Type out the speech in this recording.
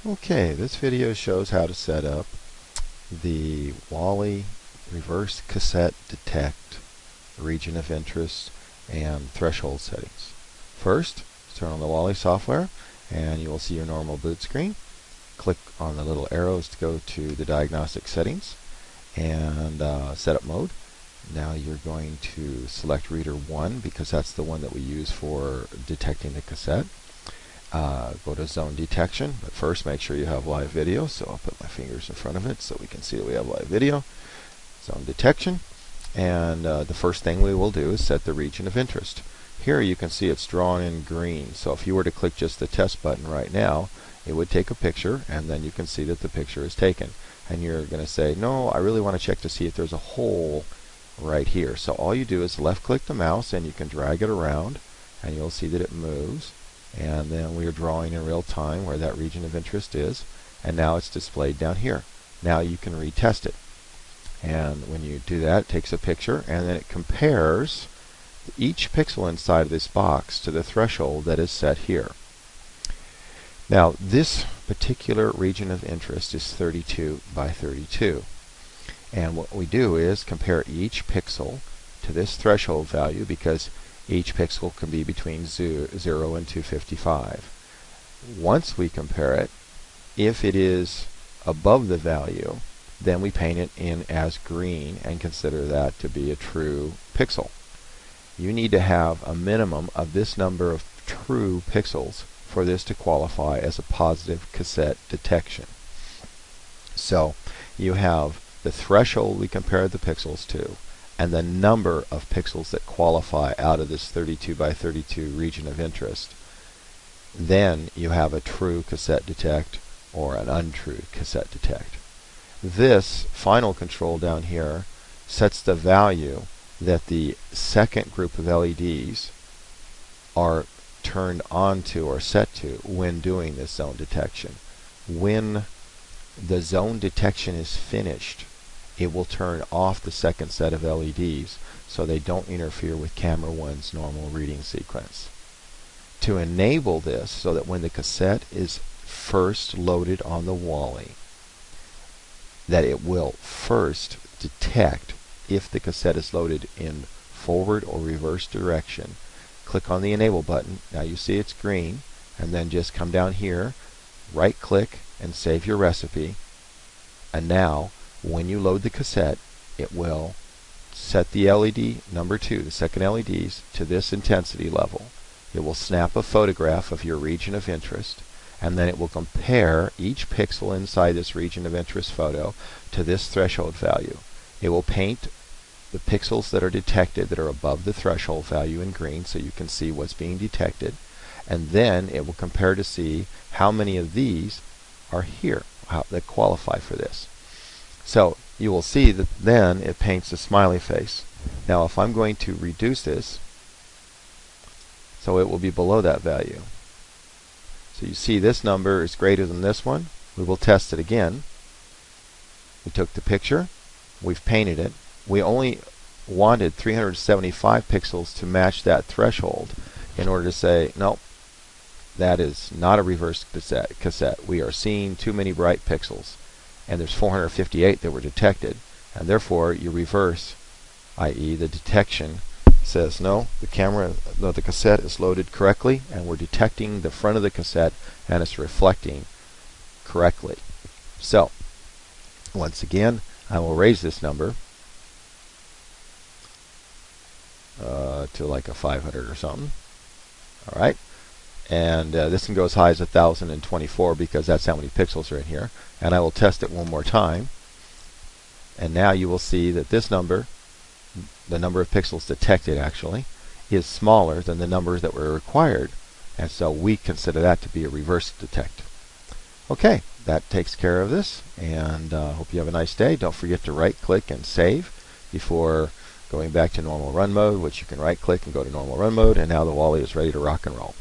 Okay, this video shows how to set up the Wally reverse cassette detect region of interest and threshold settings. First, turn on the Wally software and you will see your normal boot screen. Click on the little arrows to go to the diagnostic settings and setup mode. Now you're going to select reader 1 because that's the one that we use for detecting the cassette. Go to zone detection, but first make sure you have live video, so I'll put my fingers in front of it so we can see that we have live video. Zone detection, and the first thing we will do is set the region of interest. Here you can see it's drawn in green, so if you were to click just the test button right now, it would take a picture, and then you can see that the picture is taken. And you're going to say, no, I really want to check to see if there's a hole right here. So all you do is left click the mouse and you can drag it around and you'll see that it moves. And then we are drawing in real time where that region of interest is, and now it's displayed down here. Now you can retest it, and when you do that, it takes a picture and then it compares each pixel inside of this box to the threshold that is set here. Now this particular region of interest is 32 by 32, and what we do is compare each pixel to this threshold value because each pixel can be between 0 and 255. Once we compare it, if it is above the value, then we paint it in as green and consider that to be a true pixel. You need to have a minimum of this number of true pixels for this to qualify as a positive cassette detection. So you have the threshold we compared the pixels to, and the number of pixels that qualify out of this 32 by 32 region of interest. Then you have a true cassette detect or an untrue cassette detect. This final control down here sets the value that the second group of LEDs are turned on to or set to when doing this zone detection. When the zone detection is finished, it will turn off the second set of LEDs so they don't interfere with camera 1's normal reading sequence. To enable this so that when the cassette is first loaded on the Wally, that it will first detect if the cassette is loaded in forward or reverse direction, click on the enable button. Now you see it's green, and then just come down here, right click and save your recipe, and now when you load the cassette, it will set the LED number 2, the second LEDs, to this intensity level. It will snap a photograph of your region of interest, and then it will compare each pixel inside this region of interest photo to this threshold value. It will paint the pixels that are detected that are above the threshold value in green so you can see what's being detected, and then it will compare to see how many of these are here that qualify for this. So you will see that then it paints a smiley face. Now if I'm going to reduce this, so it will be below that value. So you see this number is greater than this one. We will test it again. We took the picture, we've painted it. We only wanted 375 pixels to match that threshold in order to say, no, that is not a reverse cassette. We are seeing too many bright pixels, and there's 458 that were detected, and therefore you reverse, i.e. the detection says no, the cassette is loaded correctly and we're detecting the front of the cassette and it's reflecting correctly. So once again, I will raise this number to like a 500 or something. Alright, and this can go as high as 1024 because that's how many pixels are in here, and I will test it one more time, and now you will see that this number, the number of pixels detected actually, is smaller than the numbers that were required, and so we consider that to be a reverse detect. Okay, that takes care of this, and hope you have a nice day. Don't forget to right click and save before going back to normal run mode, which you can right click and go to normal run mode, and now the Wally is ready to rock and roll.